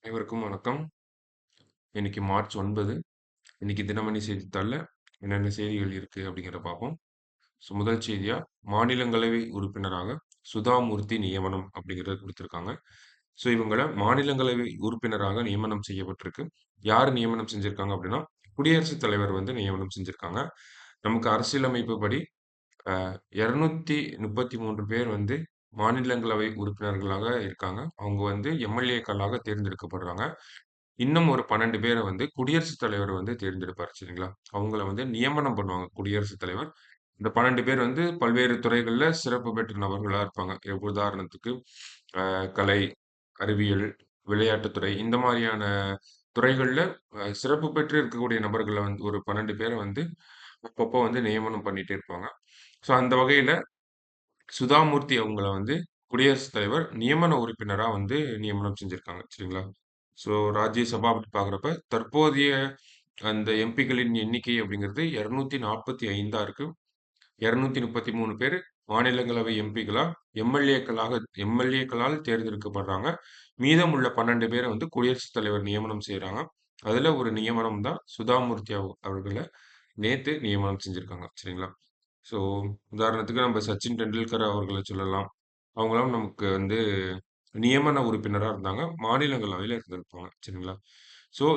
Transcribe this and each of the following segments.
அனைவருக்கும் வணக்கம். இன்னைக்கு மார்ச் 9. இன்னைக்கு தினமணி செய்தித்தாள்ல என்னென்ன செய்திகள் இருக்கு அப்படிங்கிறத பார்ப்போம். முதல் செய்தியா மாநிலங்களவை உறுப்பினராக சுதாமூர்த்தி நியமனம் அப்படிங்கிறத குடுத்திருக்காங்க. இவங்கள மாநிலங்களவை உறுப்பினராக நியமனம் செய்யப்பட்டிருக்கு. யார் நியமனம் செஞ்சிருக்காங்க அப்படின்னா, குடியரசுத் தலைவர் வந்து நியமனம் செஞ்சிருக்காங்க. நமக்கு அரசியலமைப்பு படி 233 பேர் வந்து மாநிலங்களவை உறுப்பினர்களாக இருக்காங்க. அவங்க வந்து எம்.எல்.ஏக்களாக தேர்ந்தெடுக்கப்படுறாங்க. இன்னும் ஒரு 12 பேர வந்து குடியரசுத் தலைவர் வந்து தேர்ந்தெடுப்பார். சரிங்களா? அவங்கள வந்து நியமனம் பண்ணுவாங்க குடியரசுத் தலைவர். இந்த 12 பேர் வந்து பல்வேறு துறைகள்ல சிறப்பு பெற்ற நபர்களா இருப்பாங்க. உதாரணத்துக்கு கலை, அறிவியல், விளையாட்டுத்துறை இந்த மாரியான துறைகள்ல சிறப்பு பெற்று இருக்கக்கூடிய நபர்கள வந்து ஒரு 12 பேர வந்து அப்பப்போ வந்து நியமனம் பண்ணிட்டே இருப்பாங்க. அந்த வகையில சுதாமூர்த்தி அவங்கள வந்து குடியரசுத் தலைவர் நியமன உறுப்பினரா வந்து நியமனம் செஞ்சிருக்காங்க. சரிங்களா? ராஜ்யசபா அப்படி பார்க்குறப்ப, தற்போதைய அந்த எம்பிக்களின் எண்ணிக்கை அப்படிங்கிறது 245 இருக்கு. 233 பேரு மாநிலங்களவை எம்பிக்களா, எம்.எல்.ஏக்களால் தேர்ந்தெடுக்கப்படுறாங்க. மீதமுள்ள 12 பேர வந்து குடியரசுத் தலைவர் நியமனம் செய்றாங்க. அதுல ஒரு நியமனம் தான் சுதாமூர்த்தி அவர்கள நேத்து நியமனம் செஞ்சிருக்காங்க. சரிங்களா? ஸோ உதாரணத்துக்கு நம்ம சச்சின் டெண்டுல்கர் அவர்கள சொல்லலாம். அவங்கலாம் நமக்கு வந்து நியமன உறுப்பினரா இருந்தாங்க. மாநிலங்களவையில இருந்திருப்பாங்க. சரிங்களா?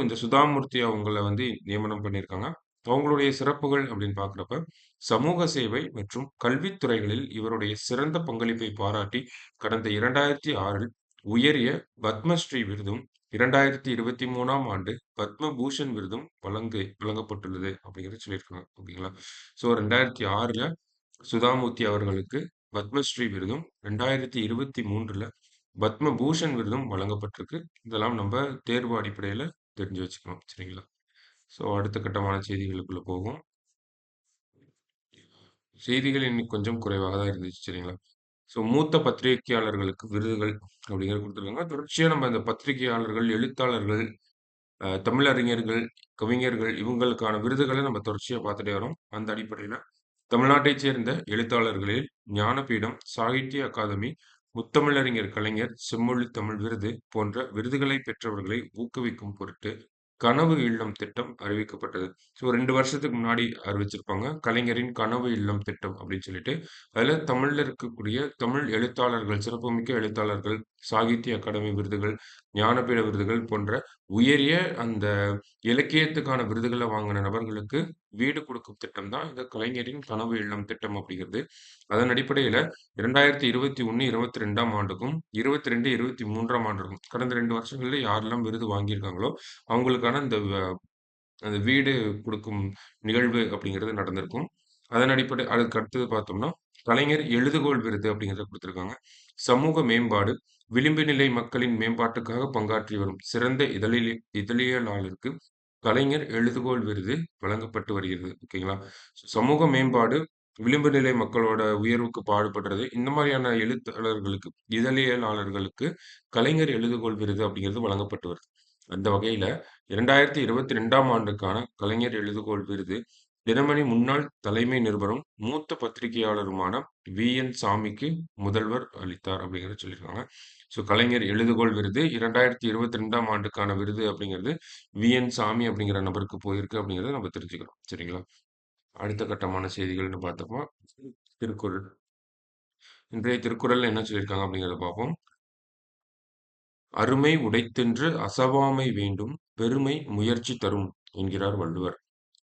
இந்த சுதாமூர்த்தி அவங்கள வந்து நியமனம் பண்ணியிருக்காங்க. அவங்களுடைய சிறப்புகள் அப்படின்னு பார்க்குறப்ப, சமூக சேவை மற்றும் கல்வித் துறைகளில் இவருடைய சிறந்த பங்களிப்பை பாராட்டி, கடந்த 2006இல் உயரிய பத்மஸ்ரீ விருதும், 2023ஆம் ஆண்டு பத்ம பூஷன் விருதும் வழங்கப்பட்டுள்ளது அப்படிங்கிறத சொல்லியிருக்காங்க. ஓகேங்களா? 2006ல சுதாமூர்த்தி அவர்களுக்கு பத்மஸ்ரீ விருதும், 2023ல பத்ம பூஷன் விருதும் வழங்கப்பட்டிருக்கு. இதெல்லாம் நம்ம தேர்வு அடிப்படையில தெரிஞ்சு வச்சுக்கணும். சரிங்களா? அடுத்த கட்டமான செய்திகளுக்குள்ள போவோம். செய்திகள் இன்னைக்கு கொஞ்சம் குறைவாக தான் இருந்துச்சு. சரிங்களா? மூத்த பத்திரிகையாளர்களுக்கு விருதுகள் அப்படிங்கிறது குடுத்துருக்காங்க. தொடர்ச்சியா நம்ம இந்த பத்திரிகையாளர்கள், எழுத்தாளர்கள், தமிழறிஞர்கள், கவிஞர்கள் இவங்களுக்கான விருதுகள நம்ம தொடர்ச்சியா பார்த்துட்டே வரோம். அந்த அடிப்படையில தமிழ்நாட்டைச் சேர்ந்த எழுத்தாளர்களில் ஞானபீடம், சாகித்ய அகாதமி, முத்தமிழறிஞர் கலைஞர் செம்மொழித் தமிழ் விருது போன்ற விருதுகளைப் பெற்றவர்களை ஊக்குவிக்கும் பொருட்டு கனவு இல்லம் திட்டம் அறிவிக்கப்பட்டது. 2 வருஷத்துக்கு முன்னாடி அறிவிச்சிருப்பாங்க. கலைஞரின் கனவு இல்லம் திட்டம் அப்படின்னு சொல்லிட்டு. அதுல தமிழ்ல இருக்கக்கூடிய தமிழ் எழுத்தாளர்கள், சிறப்புமிக்க எழுத்தாளர்கள், சாகித்ய அகாடமி விருதுகள், ஞானபீட விருதுகள் போன்ற உயரிய அந்த இலக்கியத்துக்கான விருதுகள வாங்குன நபர்களுக்கு வீடு குடுக்கும் திட்டம் தான் இந்த கலைஞரின் கனவு இல்லம் திட்டம் அப்படிங்கிறது. அதன் அடிப்படையில 2021, 22ஆம் ஆண்டுக்கும், 22, 23ஆம் ஆண்டுக்கும் கடந்த 2 வருஷங்கள்ல யாரெல்லாம் விருது வாங்கியிருக்காங்களோ, அவங்களுக்கான அந்த வீடு குடுக்கும் நிகழ்வு அப்படிங்கிறது நடந்திருக்கும். அதன் அதுக்கு அடுத்தது பார்த்தோம்னா, கலைஞர் எழுதுகோள் விருது அப்படிங்கிறத குடுத்திருக்காங்க. சமூக மேம்பாடு, விளிம்பு நிலை மக்களின் மேம்பாட்டுக்காக பங்காற்றி வரும் சிறந்த இதழியலாளருக்கு கலைஞர் எழுதுகோள் விருது வழங்கப்பட்டு வருகிறது. ஓகேங்களா? சமூக மேம்பாடு, விளிம்பு நிலை மக்களோட உயர்வுக்கு பாடுபடுறது, இந்த மாரியான எழுத்தாளர்களுக்கு, இதழியலாளர்களுக்கு கலைஞர் எழுதுகோள் விருது அப்படிங்கிறது வழங்கப்பட்டு வருது. அந்த வகையில 2022ஆம் ஆண்டுக்கான கலைஞர் எழுதுகோள் விருது, தினமணி முன்னாள் தலைமை நிருபரும், மூத்த பத்திரிகையாளருமான வி.என். சாமிக்கு முதல்வர் அளித்தார் அப்படிங்கிறத சொல்லியிருக்காங்க. கலைஞர் எழுதுகோள் விருது 2022ஆம் ஆண்டுக்கான விருது அப்படிங்கிறது வி.என். சாமி அப்படிங்கிற நபருக்கு போயிருக்கு அப்படிங்கிறத நம்ம தெரிஞ்சுக்கிறோம். சரிங்களா? அடுத்த கட்டமான செய்திகள்னு பார்த்தோம்னா, திருக்குறள். இன்றைய திருக்குறள்ல என்ன சொல்லியிருக்காங்க அப்படிங்கிறத பார்ப்போம். "அருமை உடைத்தென்று அசவாமை வேண்டும் பெருமை முயற்சி தரும்" என்கிறார் வள்ளுவர்.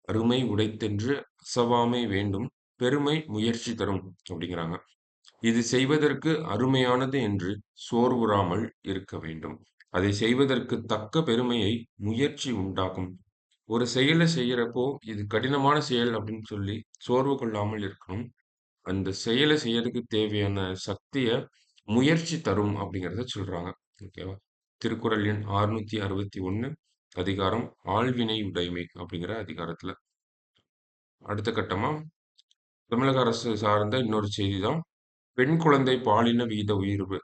"அருமை உடைத்தென்று அசவாமை வேண்டும் பெருமை முயற்சி தரும்" அப்படிங்கிறாங்க. "இது செய்வதற்கு அருமையானது என்று சோர்வுறாமல் இருக்க வேண்டும். அதை செய்வதற்குத் தக்க பெருமையை முயற்சி உண்டாக்கும். ஒரு செயல செய்யறப்போ, இது கடினமான செயல் அப்படின்னு சொல்லி சோர்வு கொள்ளாமல் இருக்கணும். அந்த செயல செய்யறதுக்கு தேவையான சக்திய முயற்சி தரும் அப்படிங்கிறத சொல்றாங்க. ஓகேவா? திருக்குறள் எண் 661 அதிகாரம் ஆள்வினை உடைமை அப்படிங்கிற அதிகாரத்துல. அடுத்த கட்டமா தமிழக அரசு சார்ந்த இன்னொரு செய்தி தான். பெண் குழந்தை பாலின விகித உயர்வு.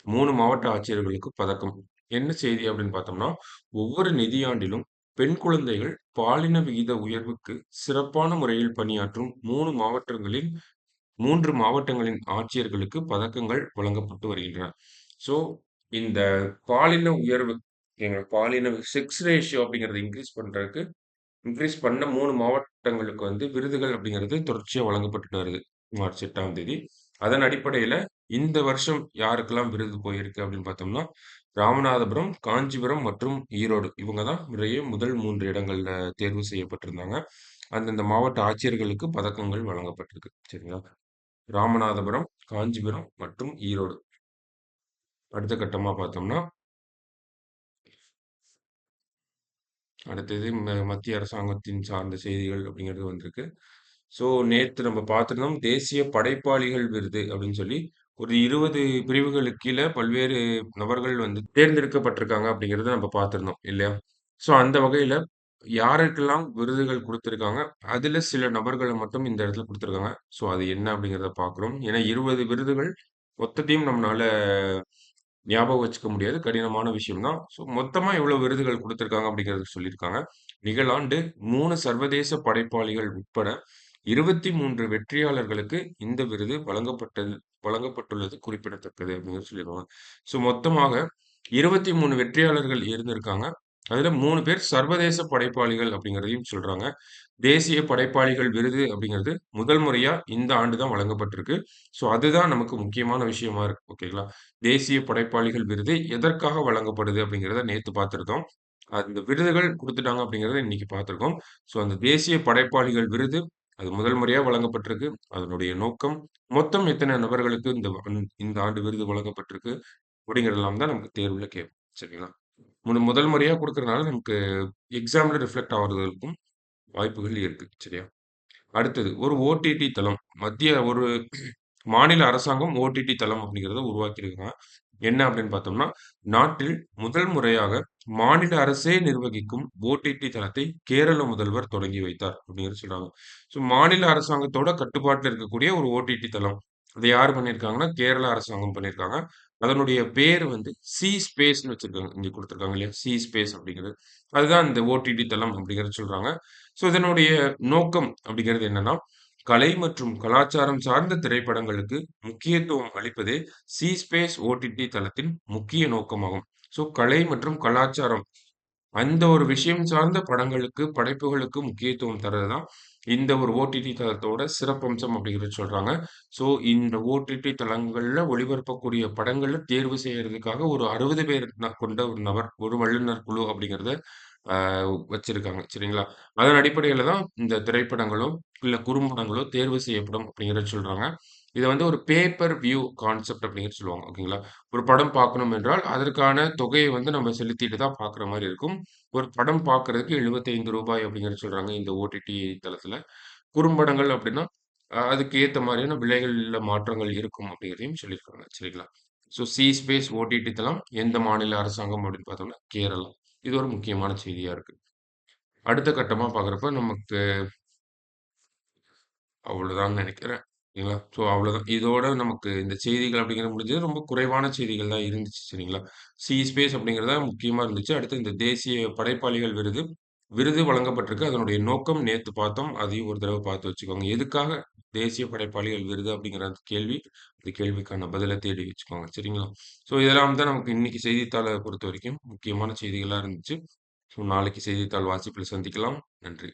3 மாவட்ட ஆட்சியர்களுக்கு பதக்கம். என்ன செய்தி அப்படின்னு பார்த்தோம்னா, ஒவ்வொரு நிதியாண்டிலும் பெண் குழந்தைகள் பாலின விகித உயர்வுக்கு சிறப்பான முறையில் பணியாற்றும் 3 மாவட்டங்களின் ஆட்சியர்களுக்கு பதக்கங்கள் வழங்கப்பட்டு வருகின்றன. ஸோ இந்த பாலின உயர்வு எங்க பாலின செக்ஸ் ரேஷியோ அப்படிங்கிறத இன்கிரீஸ் பண்ண 3 மாவட்டங்களுக்கு வந்து விருதுகள் அப்படிங்கிறது தொடர்ச்சியா வழங்கப்பட்டுட்டு வருது. மார்ச் 8ஆம் தேதி. அதன் அடிப்படையில இந்த வருஷம் யாருக்கெல்லாம் விருது போயிருக்கு அப்படின்னு பார்த்தோம்னா, ராமநாதபுரம், காஞ்சிபுரம் மற்றும் ஈரோடு. இவங்க தான் முறையே முதல் 3 இடங்கள்ல தேர்வு செய்யப்பட்டிருந்தாங்க. அந்தந்த மாவட்ட ஆட்சியர்களுக்கு பதக்கங்கள் வழங்கப்பட்டிருக்கு. சரிங்களா? ராமநாதபுரம், காஞ்சிபுரம் மற்றும் ஈரோடு. அடுத்த கட்டமா பார்த்தோம்னா, அடுத்தது மத்திய அரசாங்கத்தின் சார்ந்த செய்திகள் அப்படிங்கிறது வந்திருக்கு. ஸோ நேத்து நம்ம பார்த்திருந்தோம் தேசிய படைப்பாளிகள் விருது அப்படின்னு சொல்லி ஒரு 20 பிரிவுகளுக்கு கீழ பல்வேறு நபர்கள் வந்து தேர்ந்தெடுக்கப்பட்டிருக்காங்க அப்படிங்கிறத நம்ம பார்த்திருந்தோம் இல்லையா? ஸோ அந்த வகையில யாருக்கெல்லாம் விருதுகள் குடுத்திருக்காங்க, அதுல சில நபர்கள மட்டும் இந்த இடத்துல குடுத்திருக்காங்க. ஸோ அது என்ன அப்படிங்கிறத பார்க்கிறோம். ஏன்னா 20 விருதுகள் மொத்தத்தையும் நம்மனால ஞாபகம் வச்சுக்க முடியாது. கடினமான விஷயம் தான். ஸோ மொத்தமா எவ்வளவு விருதுகள் குடுத்திருக்காங்க அப்படிங்கிறத சொல்லியிருக்காங்க. நிகழாண்டு 3 சர்வதேச படைப்பாளிகள் உட்பட 23 வெற்றியாளர்களுக்கு இந்த விருது வழங்கப்பட்டுள்ளது குறிப்பிடத்தக்கது அப்படின்னு சொல்லியிருக்காங்க. ஸோ மொத்தமாக 23 வெற்றியாளர்கள் இருந்திருக்காங்க. அதுல 3 பேர் சர்வதேச படைப்பாளிகள் அப்படிங்கிறதையும் சொல்றாங்க. தேசிய படைப்பாளிகள் விருது அப்படிங்கிறது முதல் முறையா இந்த ஆண்டு தான் வழங்கப்பட்டிருக்கு. ஸோ அதுதான் நமக்கு முக்கியமான விஷயமா இருக்கு. ஓகேங்களா? தேசிய படைப்பாளிகள் விருது எதற்காக வழங்கப்படுது அப்படிங்கிறத நேத்து பார்த்திருந்தோம். அந்த விருதுகள் குடுத்துட்டாங்க அப்படிங்கிறத இன்னைக்கு பார்த்திருக்கோம். ஸோ அந்த தேசிய படைப்பாளிகள் விருது அது முதல் முறையா வழங்கப்பட்டிருக்கு. அதனுடைய நோக்கம், மொத்தம் எத்தனை நபர்களுக்கு இந்த ஆண்டு விருது வழங்கப்பட்டிருக்கு அப்படிங்கிறதெல்லாம் தான் நமக்கு தேர்வுல கேட்கும். சரிங்களா? முதல் முறையா குடுக்கறனால நமக்கு எக்ஸாம்ல ரிஃப்ளெக்ட் ஆவறதுக்கும் வாய்ப்புகள் இருக்கு. சரியா? அடுத்தது ஒரு ஓடிடி தளம். ஒரு மாநில அரசாங்கம் ஓடிடி தளம் அப்படிங்கிறத உருவாக்கியிருக்காங்க. என்ன அப்படின்னு பார்த்தோம்னா, நாட்டில் முதல் முறையாக மாநில அரசே நிர்வகிக்கும் ஓடிடி தளத்தை கேரள முதல்வர் தொடங்கி வைத்தார் அப்படிங்கிறது சொல்றாங்க. ஸோ மாநில அரசாங்கத்தோட கட்டுப்பாட்டுல இருக்கக்கூடிய ஒரு ஓடிடி தளம். அத யார் பண்ணியிருக்காங்கன்னா, கேரளா அரசாங்கம் பண்ணியிருக்காங்க. அதனுடைய பேர் வந்து சி ஸ்பேஸ்ன்னு வச்சிருக்காங்க. இங்க குடுத்திருக்காங்க இல்லையா? சி ஸ்பேஸ் அப்படிங்கிறது. அதுதான் இந்த ஓடிடி தளம் அப்படிங்கிறத சொல்றாங்க. ஸோ இதனுடைய நோக்கம் அப்படிங்கிறது என்னன்னா, கலை மற்றும் கலாச்சாரம் சார்ந்த திரைப்படங்களுக்கு முக்கியத்துவம் அளிப்பதே சி ஸ்பேஸ் ஓடிடி தளத்தின் முக்கிய நோக்கமாகும். ஸோ கலை மற்றும் கலாச்சாரம் அந்த ஒரு விஷயம் சார்ந்த படங்களுக்கு, படைப்புகளுக்கு முக்கியத்துவம் தர்றது தான் இந்த ஒரு ஓடிடி தளத்தோட சிறப்பம்சம் அப்படிங்கிறது சொல்றாங்க. ஸோ இந்த ஓடிடி தளங்கள்ல ஒளிபரப்பக்கூடிய படங்கள தேர்வு செய்யறதுக்காக ஒரு 60 பேர் கொண்ட ஒரு நபர், ஒரு வல்லுநர் குழு அப்படிங்கிறத அ வச்சிருக்காங்க. சரிங்களா? அதன் அடிப்படையில தான் இந்த திரைப்படங்களோ, இல்ல குறும்படங்களோ தேர்வு செய்யப்படும் அப்படிங்கிறத சொல்றாங்க. இத வந்து ஒரு பேப்பர் வியூ கான்செப்ட் அப்படிங்கிறது சொல்லுவாங்க. ஓகேங்களா? ஒரு படம் பார்க்கணும் என்றால், அதற்கான தொகையை வந்து நம்ம செலுத்திட்டு தான் பார்க்குற மாரி இருக்கும். ஒரு படம் பார்க்கறதுக்கு ரூ. 75 அப்படிங்கிறது சொல்றாங்க இந்த ஓடிடி தளத்துல. குறும்படங்கள் அப்படின்னா, அதுக்கு ஏத்த மாரியான விலைகள்ல மாற்றங்கள் இருக்கும் அப்படிங்கிறதையும் சொல்லியிருக்காங்க. சரிங்களா? ஸோ சி ஸ்பேஸ் ஓடிடி தளம் எந்த மாநில அரசாங்கம் அப்படின்னு பார்த்தோம்னா, கேரளா. இது ஒரு முக்கியமான செய்தியா இருக்கு. அடுத்த கட்டமா பார்க்குறப்ப நமக்கு அவ்வளோதான்னு நெனைக்கிறேன். சரிங்களா? ஸோ அவ்வளோதான். இதோட நமக்கு இந்த செய்திகள் அப்படிங்கிறது முடிஞ்சது. ரொம்ப குறைவான செய்திகள் தான் இருந்துச்சு. சரிங்களா? சி ஸ்பேஸ் அப்படிங்கிறது தான் முக்கியமா இருந்துச்சு. அடுத்து இந்த தேசிய படைப்பாளிகள் விருது வழங்கப்பட்டிருக்கு. அதனுடைய நோக்கம் நேத்து பார்த்தோம். அதையும் ஒரு தடவ பார்த்து வச்சுக்கோங்க. எதுக்காக தேசிய படைப்பாளிகள் விருது அப்படிங்கிற அந்த கேள்வி, அந்த கேள்விக்கான பதில தேடி வச்சுக்கோங்க. சரிங்களா? ஸோ இதெல்லாம் தான் நமக்கு இன்னைக்கு செய்தித்தாள பொறுத்தவரைக்கும் முக்கியமான செய்திகளா இருந்துச்சு. ஸோ நாளைக்கு செய்தித்தாள் வாசிப்பில் சந்திக்கலாம். நன்றி.